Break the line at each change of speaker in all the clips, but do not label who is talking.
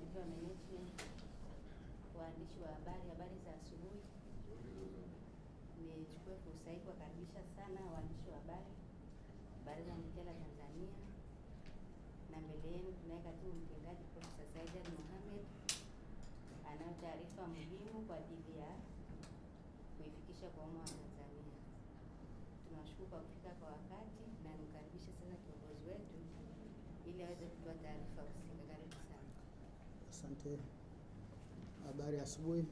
nikiwa management, waandishi wa habari za asubuhi. Nichukue fursa hii kuwakaribisha sana waandishi wa habari Baraza la Mitihani Tanzania, na mbele yenu tunaye katibu mtendaji Profesa Said Mohamed anayo taarifa muhimu kwa ajili ya kuifikisha kwa umma wa Tanzania. Tunashukuru kwa kufika kwa wakati na nimkaribisha sana kiongozi wetu ili aweze kutoa taarifa husika. Karibu sana.
Asante. Habari ya asubuhi.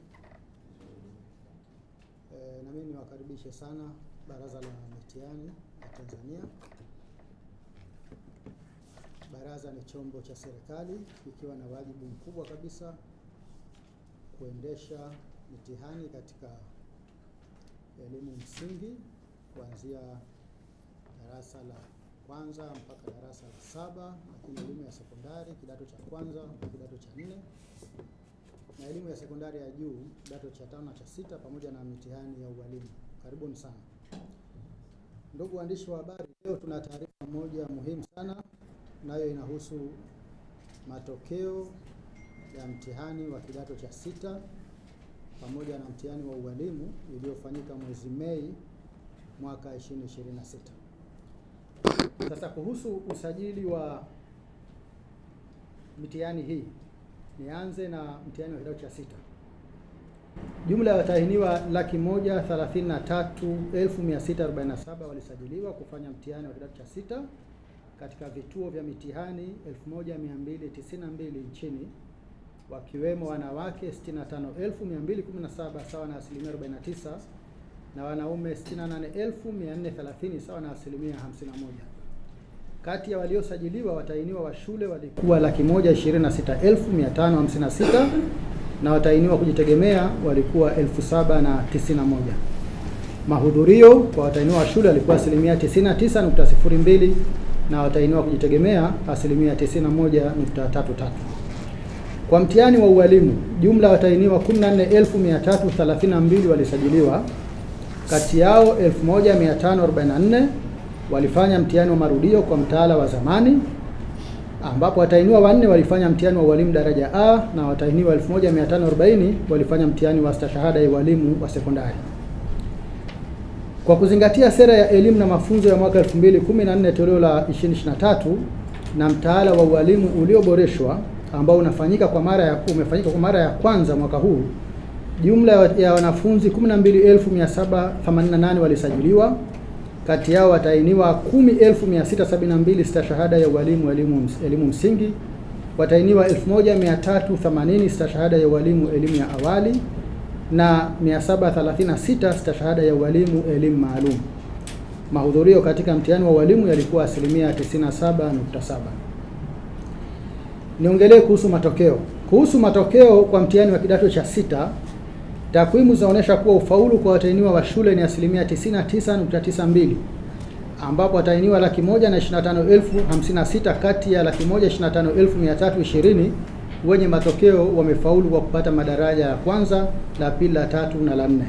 Na mimi niwakaribishe sana Baraza la Mitihani ya Tanzania. Baraza ni chombo cha serikali kikiwa na wajibu mkubwa kabisa kuendesha mitihani katika elimu msingi kuanzia darasa la kwanza mpaka darasa la 7, lakini elimu ya sekondari kidato cha kwanza mpaka kidato cha 4, na elimu ya sekondari ya juu kidato cha 5 na cha 6, pamoja na mitihani ya ualimu. Karibuni sana. Ndugu waandishi wa habari, leo tuna taarifa moja muhimu sana, nayo inahusu matokeo ya mtihani wa kidato cha 6 pamoja na mtihani wa ualimu uliofanyika mwezi Mei mwaka 2026. Sasa kuhusu usajili wa mitihani hii, nianze na mtihani wa kidato cha 6. Jumla ya watahiniwa 133,647 walisajiliwa kufanya mtihani wa kidato cha 6 katika vituo vya mitihani 1292 nchini, wakiwemo wanawake 65,217 sawa na 49%, na wanaume 68,430 sawa na 51%. Kati ya waliosajiliwa, watahiniwa wa shule walikuwa 126,556 na watahiniwa kujitegemea walikuwa 7,091. Mahudhurio kwa watahiniwa wa shule walikuwa 99.02 na watahiniwa kujitegemea 91.33. Kwa mtihani wa ualimu, jumla ya watahiniwa 14,332 walisajiliwa. Kati yao 1,544 walifanya mtihani wa marudio kwa mtaala wa zamani, ambapo watahiniwa 4 walifanya mtihani wa ualimu daraja A na watahiniwa 1,540 walifanya mtihani wa stashahada ya ualimu wa sekondari. Kwa kuzingatia sera ya elimu na mafunzo ya mwaka 2014 toleo la 2023 na mtaala wa ualimu ulioboreshwa ambao umefanyika kwa mara ya kwanza mwaka huu, jumla ya wanafunzi 12,788 walisajiliwa. Kati yao watahiniwa 10,672 stashahada ya ualimu elimu msingi, watahiniwa 1,380 stashahada ya ualimu elimu ya awali, na 736 stashahada ya ualimu elimu maalum. Mahudhurio katika mtihani wa ualimu yalikuwa 97.7. Niongelee kuhusu matokeo. Kuhusu matokeo kwa mtihani wa kidato cha 6, takwimu zinaonyesha kuwa ufaulu kwa watahiniwa wa shule ni 99.92, ambapo watahiniwa 125,056 kati ya 125,320 wenye matokeo wamefaulu kwa kupata madaraja ya kwanza, la pili, la tatu na la 4.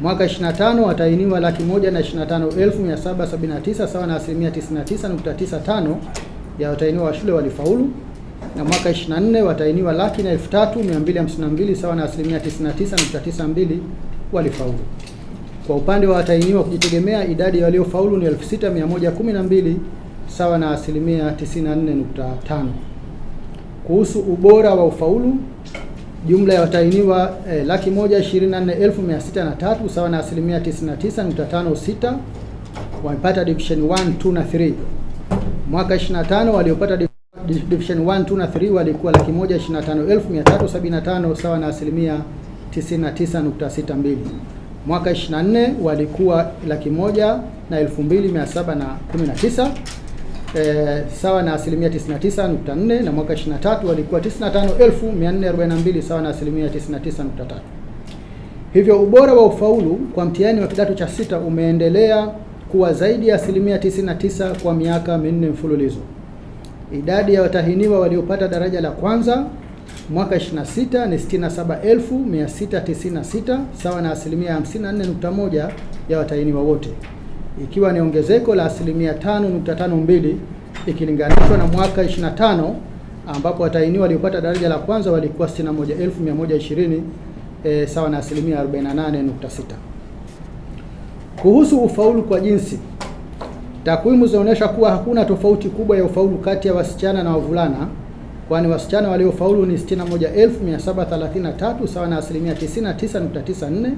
Mwaka 25 watahiniwa 125,779 sawa na 99.95 ya watahiniwa wa shule walifaulu, na mwaka 24 watahiniwa 103,252 sawa na 99.92 walifaulu. Kwa upande wa watahiniwa kujitegemea, idadi ya waliofaulu ni 6,112 sawa na 94.5. Kuhusu ubora wa ufaulu, jumla ya watahiniwa 124,603 sawa na 99.56 wamepata division 1, 2 na 3. Mwaka 25 waliopata division 1, 2 na 3 walikuwa 125,375 sawa na 99.62. Mwaka 24 walikuwa 102,719 sawa na 99.4, na mwaka 23 walikuwa 95,442 sawa na 99.3. Hivyo ubora wa ufaulu kwa mtihani wa kidato cha 6 umeendelea kuwa zaidi ya 99% kwa miaka 4 mfululizo. Idadi ya watahiniwa waliopata daraja la kwanza mwaka 26 ni 67,696 sawa na 54.1 ya watahiniwa wote, ikiwa ni ongezeko la 5.52 ikilinganishwa na mwaka 25 ambapo watahiniwa waliopata daraja la kwanza walikuwa 61,120 sawa na asilimia 48.6. Kuhusu ufaulu kwa jinsi, takwimu zinaonyesha kuwa hakuna tofauti kubwa ya ufaulu kati ya wasichana na wavulana, kwani wasichana waliofaulu ni 61,733 sawa na asilimia 99.94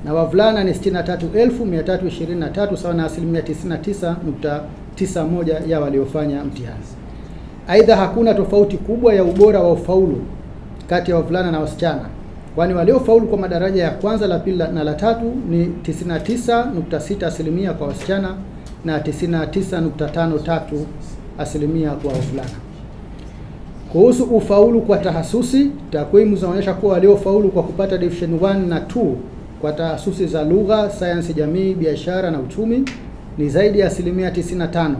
na wavulana ni 63,323 sawa na asilimia 99.91 ya waliofanya mtihani. Aidha, hakuna tofauti kubwa ya ubora wa ufaulu kati ya wavulana na wasichana, kwani waliofaulu kwa madaraja ya kwanza, la pili na la tatu ni 99.6 asilimia kwa wasichana na 99.53 asilimia kwa wavulana. Kuhusu ufaulu kwa tahasusi, takwimu zinaonyesha kuwa waliofaulu kwa kupata division 1 na 2 kwa tahasusi za lugha, sayansi jamii, biashara na uchumi ni zaidi ya asilimia 95,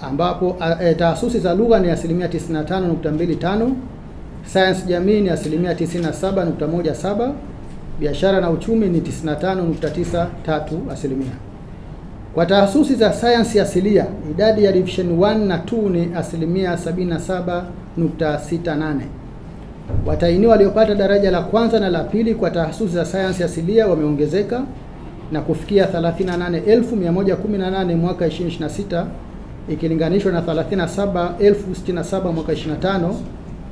ambapo tahasusi za lugha ni asilimia 95.25, sayansi jamii ni asilimia 97.17, biashara na uchumi ni 95.93 asilimia. Kwa tahasusi za sayansi asilia, idadi ya division 1 na 2 ni asilimia 77.68. Watahiniwa waliopata daraja la kwanza na la pili kwa tahasusi za sayansi asilia wameongezeka na kufikia 38,118 mwaka 2026 ikilinganishwa na 37,067 mwaka 2025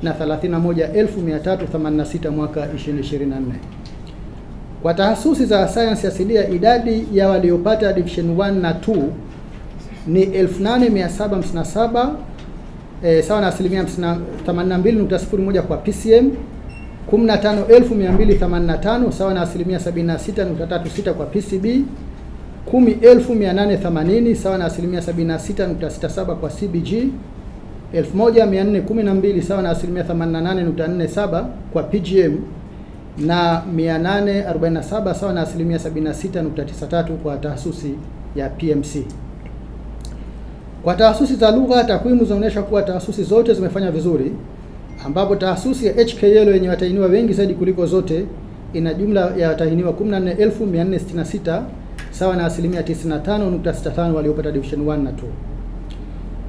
na 31,386 mwaka 2024. Kwa tahasusi za sayansi asilia, idadi ya waliopata division 1 na 2 ni 8,757 sawa na asilimia 82.01 kwa PCM, 15,285 sawa na asilimia 76.36 kwa PCB, 10,880 sawa na asilimia 76.67 kwa CBG, 1,412 sawa na asilimia 88.47 kwa PGM na 847 sawa na asilimia 76.93 kwa tahasusi ya PMC. Kwa tahasusi za lugha, takwimu zinaonyesha kuwa tahasusi zote zimefanya vizuri, ambapo tahasusi ya HKL yenye watahiniwa wengi zaidi kuliko zote ina jumla ya watahiniwa 14,466 sawa na asilimia 95.65 waliopata division 1 na 2.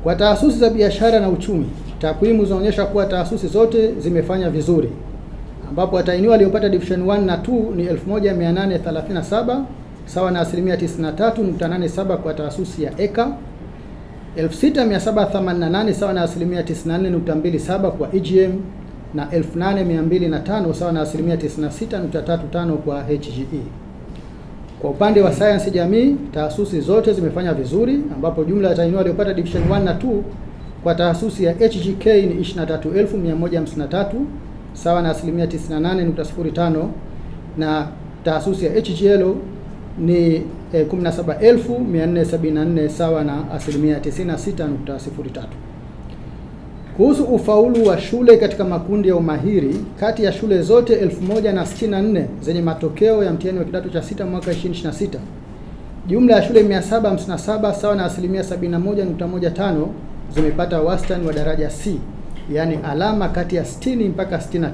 Kwa tahasusi za biashara na uchumi, takwimu zinaonyesha kuwa tahasusi zote zimefanya vizuri, ambapo watahiniwa waliopata division 1 na 2 ni 1,837 sawa na asilimia 93.87 kwa tahasusi ya EKA, 6,788 sawa na asilimia 94.27 kwa EGM na 8,205 sawa na asilimia 96.35 kwa HGE. Kwa upande wa sayansi jamii, tahasusi zote zimefanya vizuri, ambapo jumla ya watahiniwa waliopata division 1 na 2 kwa tahasusi ya HGK ni 23,153 sawa na asilimia 98.05 na tahasusi ya HGL ni 17,474 sawa na asilimia 96.03. Kuhusu ufaulu wa shule katika makundi ya umahiri, kati ya shule zote 1,064 zenye matokeo ya mtihani wa kidato cha 6 mwaka 2026, jumla ya shule 757 sawa na asilimia 71.15 zimepata wastani wa daraja C, yaani alama kati ya 60 mpaka 69.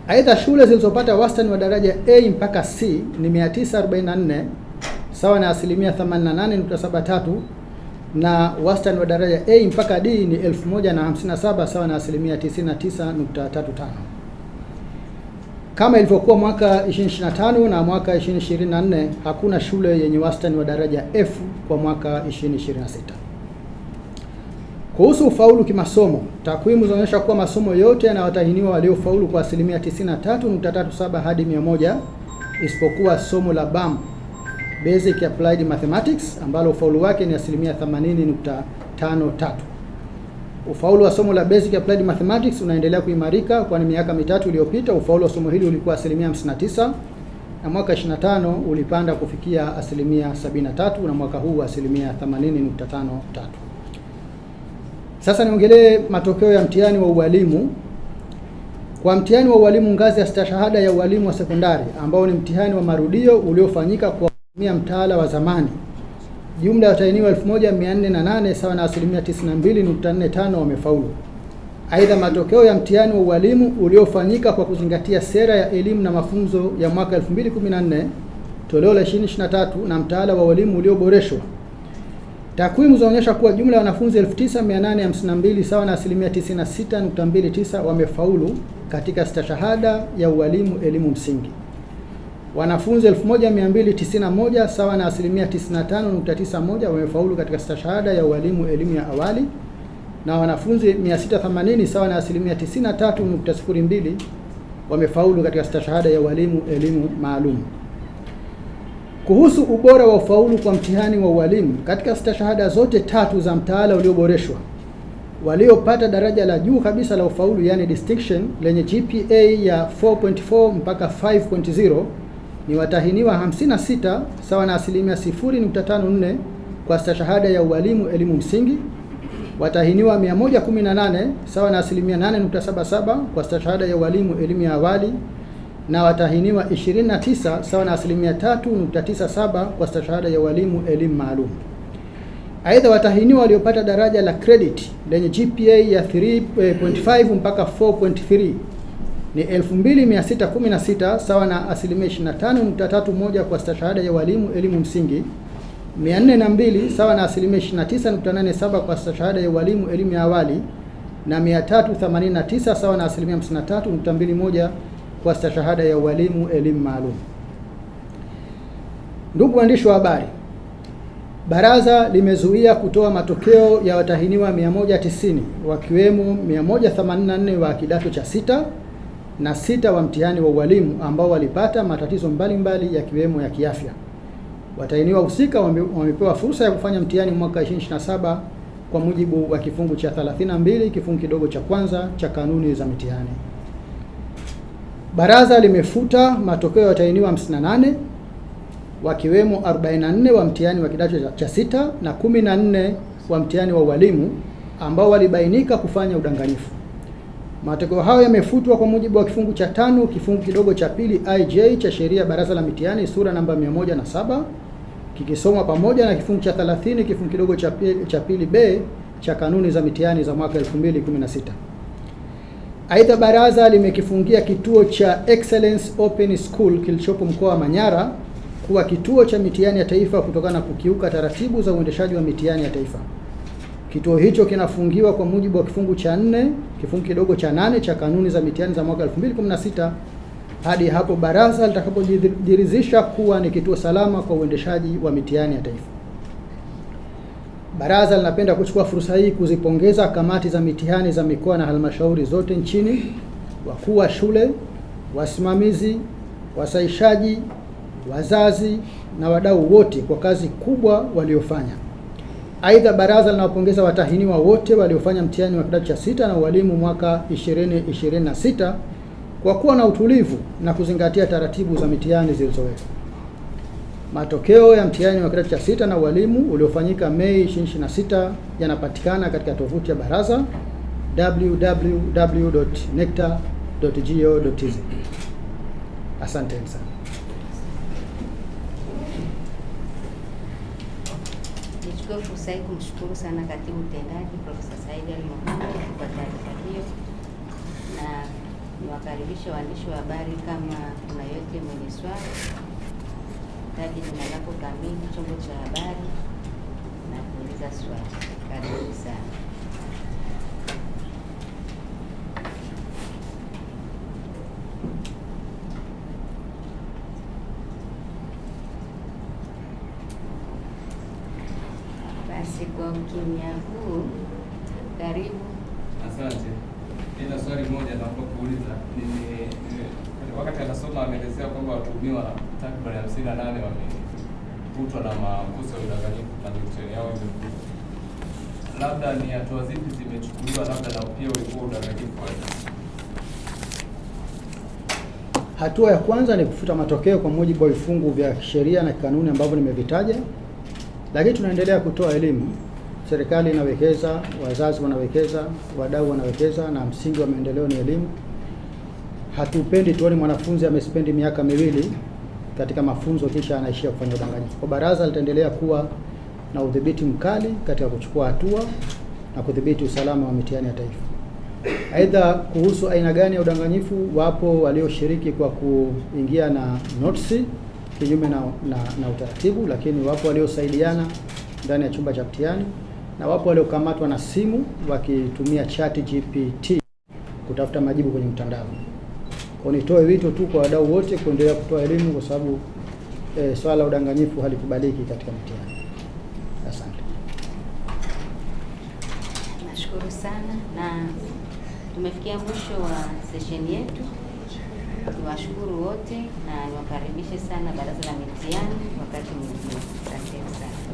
Aidha, shule zilizopata wastani wa daraja A mpaka C ni 944 sawa na asilimia 88.73 na wastani wa daraja A mpaka D ni 1,057 sawa na asilimia 99.35. Kama ilivyokuwa mwaka 2025 na mwaka 2024, hakuna shule yenye wastani wa daraja F kwa mwaka 2026. Kuhusu ufaulu kimasomo, takwimu zinaonyesha kuwa masomo yote yana watahiniwa waliofaulu kwa asilimia 93.37 hadi 100 isipokuwa somo la BAM, Basic Applied Mathematics, ambalo ufaulu wake ni asilimia 80.53. Ufaulu wa somo la Basic Applied Mathematics unaendelea kuimarika, kwani miaka mitatu iliyopita ufaulu wa somo hili ulikuwa asilimia 59 na mwaka 25 ulipanda kufikia asilimia 73 na mwaka huu asilimia 80.53. Sasa niongelee matokeo ya mtihani wa ualimu. Kwa mtihani wa ualimu ngazi ya stashahada ya ualimu wa sekondari, ambao ni mtihani wa marudio uliofanyika kwa kutumia mtaala wa zamani, jumla ya watahiniwa 1,408 sawa na asilimia 92.45 wamefaulu. Aidha, matokeo ya mtihani wa ualimu uliofanyika kwa kuzingatia sera ya elimu na mafunzo ya mwaka 2014 toleo la 2023 na mtaala wa ualimu ulioboreshwa, Takwimu zinaonyesha kuwa jumla ya wanafunzi 9852 sawa na asilimia 96.29 wamefaulu katika stashahada ya ualimu elimu msingi. Wanafunzi 1291 sawa na asilimia 95.91 wamefaulu katika stashahada ya ualimu elimu ya awali, na wanafunzi 680 sawa na asilimia 93.02 wamefaulu katika stashahada ya ualimu elimu maalum. Kuhusu ubora wa ufaulu kwa mtihani wa ualimu, katika stashahada zote tatu za mtaala ulioboreshwa, waliopata daraja la juu kabisa la ufaulu yani distinction lenye GPA ya 4.4 mpaka 5.0 ni watahiniwa 56 sawa na asilimia 0.54 kwa stashahada ya ualimu elimu msingi, watahiniwa 118 sawa na asilimia 8.77 kwa stashahada ya ualimu elimu ya awali, na watahiniwa 29 sawa na asilimia 3.97 kwa stashahada ya ualimu elimu maalum. Aidha, watahiniwa waliopata daraja la credit lenye GPA ya 3.5 mpaka 4.3 ni 2616 sawa na asilimia 25.31 kwa stashahada ya ualimu elimu msingi, 402 sawa na asilimia 29.87 kwa stashahada ya ualimu elimu ya awali, na 389 sawa na asilimia 53.21 kwa stashahada ya ualimu elimu maalum. Ndugu waandishi wa habari, Baraza limezuia kutoa matokeo ya watahiniwa 190 wakiwemo 184 wa kidato cha 6 na 6 wa mtihani wa ualimu ambao walipata matatizo mbalimbali yakiwemo ya kiafya. Watahiniwa husika wamepewa fursa ya kufanya mtihani mwaka 2027 kwa mujibu wa kifungu cha 32 kifungu kidogo cha kwanza cha kanuni za mitihani. Baraza limefuta matokeo ya watahiniwa 58 wakiwemo 44 wa mtihani wa kidato cha 6 na 14 wa mtihani wa ualimu ambao walibainika kufanya udanganyifu. Matokeo hayo yamefutwa kwa mujibu wa kifungu cha 5 kifungu kidogo cha pili IJ cha sheria ya Baraza la Mitihani sura namba 107 kikisomwa pamoja na kifungu cha 30 kifungu kidogo cha pili B cha kanuni za mitihani za mwaka 2016. Aidha, baraza limekifungia kituo cha Excellence Open School kilichopo mkoa wa Manyara kuwa kituo cha mitihani ya taifa kutokana na kukiuka taratibu za uendeshaji wa mitihani ya taifa. Kituo hicho kinafungiwa kwa mujibu wa kifungu cha 4 kifungu kidogo cha 8 cha kanuni za mitihani za mwaka 2016 hadi hapo baraza litakapojiridhisha kuwa ni kituo salama kwa uendeshaji wa mitihani ya taifa. Baraza linapenda kuchukua fursa hii kuzipongeza kamati za mitihani za mikoa na halmashauri zote nchini, wakuu wa shule, wasimamizi, wasahishaji, wazazi na wadau wote kwa kazi kubwa waliofanya. Aidha, baraza linawapongeza watahiniwa wote waliofanya mtihani wa kidato cha 6 na ualimu mwaka 2026 kwa kuwa na utulivu na kuzingatia taratibu za mitihani zilizowekwa. Matokeo ya mtihani wa kidato cha 6 na ualimu uliofanyika Mei 2026 yanapatikana katika tovuti ya baraza www.necta.go.tz. Asante sana.
Nichukue fursa hii kumshukuru sana Katibu Mtendaji Profesa Said Ali Mohamed kwa taarifa hiyo, na niwakaribishe waandishi wa habari kama kuna yote mwenye swali, taji jina lako kamili, chombo cha habari na kuuliza swali. Karibu sana. Basi kwa ukimya huu, karibu.
Asante. Nina swali moja naomba kuuliza. Wakati anasoma ameelezea kwamba watuhumiwa takriban 58 wamekutwa na makosa ya udanganyifu na mitihani yao imefutwa. Labda ni hatua zipi zimechukuliwa, labda na pia ulikuwa udanganyifu wa
Hatua ya kwanza ni kufuta matokeo kwa mujibu wa vifungu vya sheria na kanuni ambavyo nimevitaja, lakini tunaendelea kutoa elimu. Serikali inawekeza, wazazi wanawekeza, wadau wanawekeza, na msingi wa maendeleo ni elimu. Hatupendi tuone mwanafunzi amespendi miaka miwili katika mafunzo kisha anaishia kufanya udanganyifu. Kwa baraza litaendelea kuwa na udhibiti mkali katika kuchukua hatua na kudhibiti usalama wa mitihani ya taifa. Aidha, kuhusu aina gani ya udanganyifu, wapo walioshiriki kwa kuingia na notisi kinyume na utaratibu, lakini wapo waliosaidiana ndani ya chumba cha mtihani, na wapo waliokamatwa na simu wakitumia ChatGPT kutafuta majibu kwenye mtandao. Kwa nitoe wito tu kwa wadau wote kuendelea kutoa elimu, kwa sababu swala la udanganyifu halikubaliki katika mtihani. Asante.
Nashukuru sana, na tumefikia mwisho wa session yetu. Niwashukuru wote na niwakaribishe sana Baraza la Mitihani wakati mwingine. Asante sana.